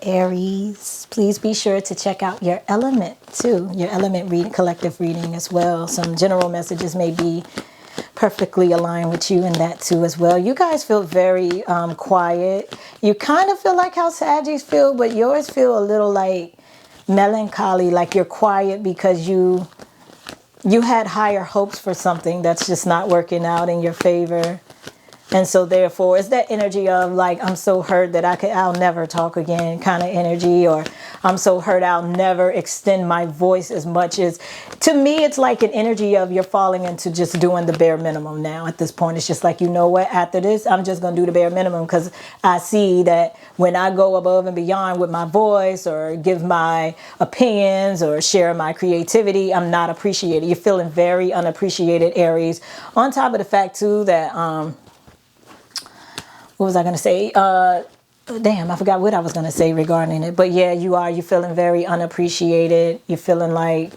Aries. Please be sure to check out your element too. Your element reading, collective reading as well. Some general messages may be perfectly aligned with you in that too as well. You guys feel very quiet. You kind of feel like how Saggies feel, but yours feel a little like melancholy, like you're quiet because you had higher hopes for something that's just not working out in your favor. And so therefore, it's that energy of like, I'm so hurt that I'll never talk again kind of energy, or I'm so hurt I'll never extend my voice as much as, to me, it's like an energy of you're falling into just doing the bare minimum now at this point. It's just like, you know what, after this, I'm just going to do the bare minimum because I see that when I go above and beyond with my voice or give my opinions or share my creativity, I'm not appreciated. You're feeling very unappreciated, Aries. On top of the fact too that, what was I going to say? Damn, I forgot what I was going to say regarding it. But yeah, you're feeling very unappreciated. You're feeling like,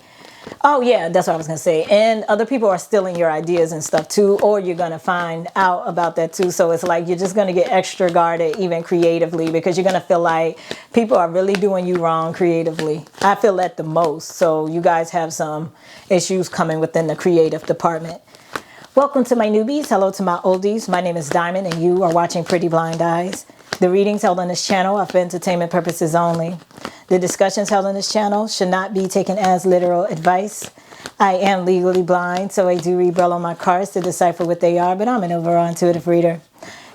oh yeah, that's what I was going to say. And other people are stealing your ideas and stuff too, or you're going to find out about that too. So it's like, you're just going to get extra guarded, even creatively, because you're going to feel like people are really doing you wrong creatively. I feel that the most. So you guys have some issues coming within the creative department. Welcome to my newbies. Hello to my oldies. My name is Diamond and you are watching Pretty Blind Eyes. The readings held on this channel are for entertainment purposes only. The discussions held on this channel should not be taken as literal advice. I am legally blind, so I do read braille on my cards to decipher what they are, but I'm an overall intuitive reader.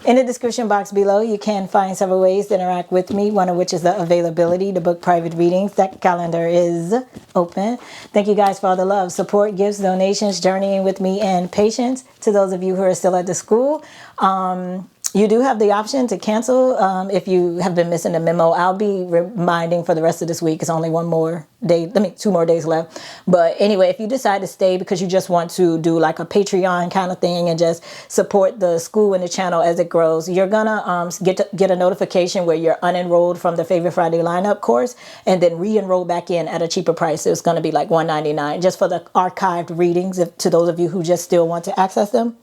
In the description box below, you can find several ways to interact with me, one of which is the availability to book private readings. That calendar is open. Thank you guys for all the love, support, gifts, donations, journeying with me, and patience. To those of you who are still at the school, you do have the option to cancel if you have been missing a memo. I'll be reminding for the rest of this week. It's only one more day. 2 more days left. But anyway, if you decide to stay because you just want to do like a Patreon kind of thing and just support the school and the channel as it grows, you're gonna get a notification where you're unenrolled from the Favorite Friday lineup course and then re-enroll back in at a cheaper price. So it's going to be like $199 just for the archived readings, to those of you who just still want to access them.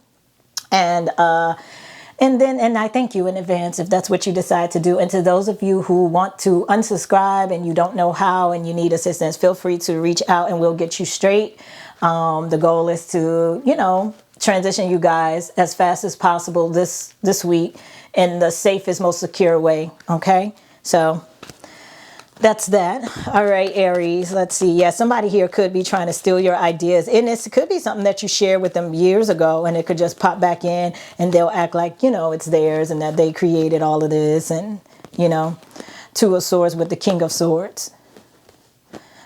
And I thank you in advance if that's what you decide to do. And to those of you who want to unsubscribe and you don't know how and you need assistance, feel free to reach out and we'll get you straight. The goal is to, transition you guys as fast as possible this week in the safest, most secure way. Okay, so that's that. All right, Aries, let's see. Yeah, somebody here could be trying to steal your ideas. And it could be something that you shared with them years ago and it could just pop back in and they'll act like, it's theirs and that they created all of this. And, Two of Swords with the King of Swords.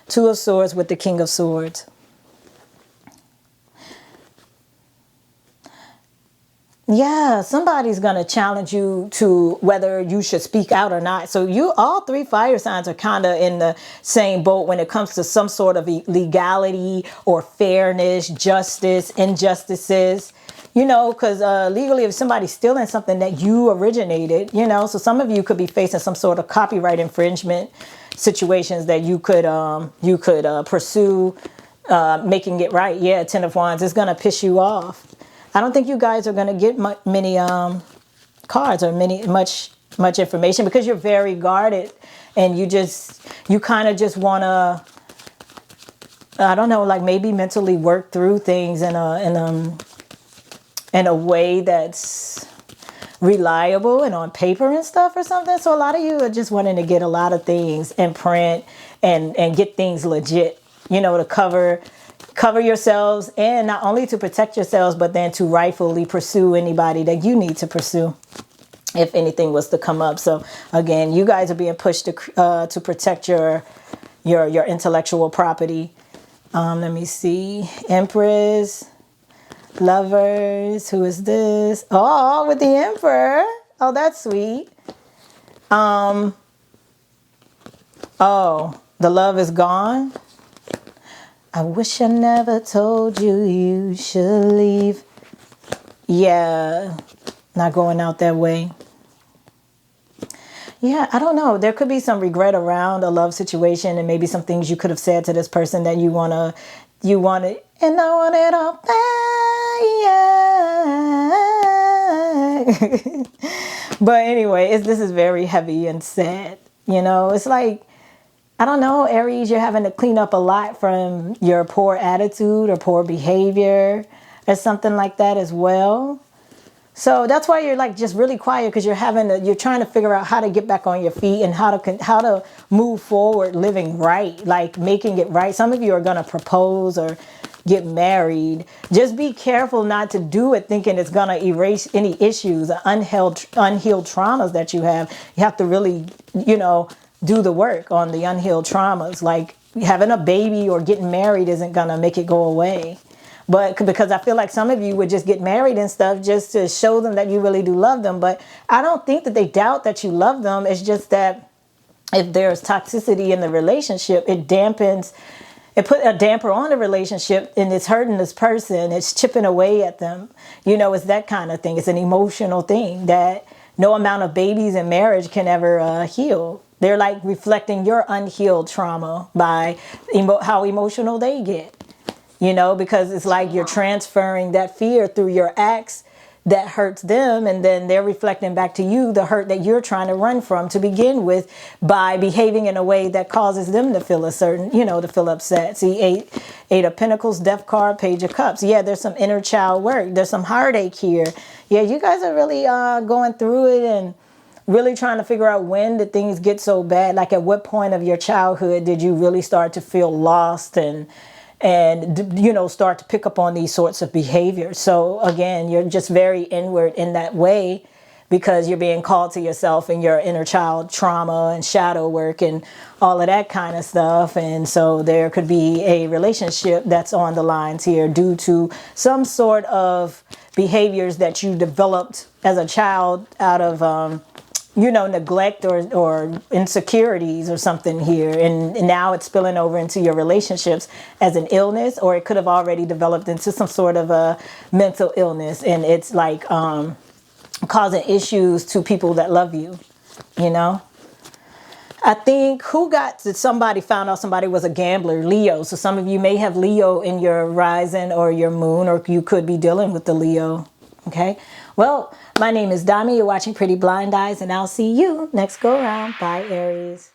Two of Swords with the King of Swords. Yeah, somebody's going to challenge you to whether you should speak out or not. So all 3 fire signs are kind of in the same boat when it comes to some sort of legality or fairness, justice, injustices, because legally if somebody's stealing something that you originated, so some of you could be facing some sort of copyright infringement situations that you could pursue making it right. Yeah, 10 of Wands is going to piss you off. I don't think you guys are going to get many cards or much information because you're very guarded and you kind of just want to, I don't know, like maybe mentally work through things in a way that's reliable and on paper and stuff or something. So a lot of you are just wanting to get a lot of things in print and get things legit, to cover yourselves, and not only to protect yourselves, but then to rightfully pursue anybody that you need to pursue if anything was to come up. So again, you guys are being pushed to protect your intellectual property. Let me see. Empress, Lovers. Who is this? Oh, with the Emperor. Oh, that's sweet. Oh, the love is gone. I wish I never told you you should leave. Yeah, not going out that way. Yeah, I don't know. There could be some regret around a love situation and maybe some things you could have said to this person that you wanted, and I want it all back. Yeah. But anyway, this is very heavy and sad. You know, it's like, I don't know, Aries, you're having to clean up a lot from your poor attitude or poor behavior or something like that as well. So that's why you're like just really quiet, because you're trying to figure out how to get back on your feet and how to move forward, living right, like making it right. Some of you are going to propose or get married. Just be careful not to do it thinking it's going to erase any issues, unhealed traumas that you have. You have to really, do the work on the unhealed traumas. Like having a baby or getting married isn't going to make it go away. But because I feel like some of you would just get married and stuff just to show them that you really do love them. But I don't think that they doubt that you love them. It's just that if there's toxicity in the relationship, it put a damper on the relationship, and it's hurting this person. It's chipping away at them. It's that kind of thing. It's an emotional thing that no amount of babies in marriage can ever heal. They're like reflecting your unhealed trauma by how emotional they get. Because it's like you're transferring that fear through your acts that hurts them, and then they're reflecting back to you the hurt that you're trying to run from to begin with by behaving in a way that causes them to feel to feel upset. See, eight of Pentacles, Death card, Page of Cups. Yeah, there's some inner child work. There's some heartache here. Yeah, you guys are really going through it and really trying to figure out when did things get so bad. Like at what point of your childhood did you really start to feel lost and start to pick up on these sorts of behaviors. So again, you're just very inward in that way because you're being called to yourself and your inner child trauma and shadow work and all of that kind of stuff. And so there could be a relationship that's on the lines here due to some sort of behaviors that you developed as a child out of neglect or insecurities or something here. And now it's spilling over into your relationships as an illness, or it could have already developed into some sort of a mental illness. And it's like causing issues to people that love you, I think somebody found out somebody was a gambler, Leo. So some of you may have Leo in your rising or your moon, or you could be dealing with the Leo. Okay. Well, my name is Dami. You're watching Pretty Blind Eyes, and I'll see you next go around. Bye, Aries.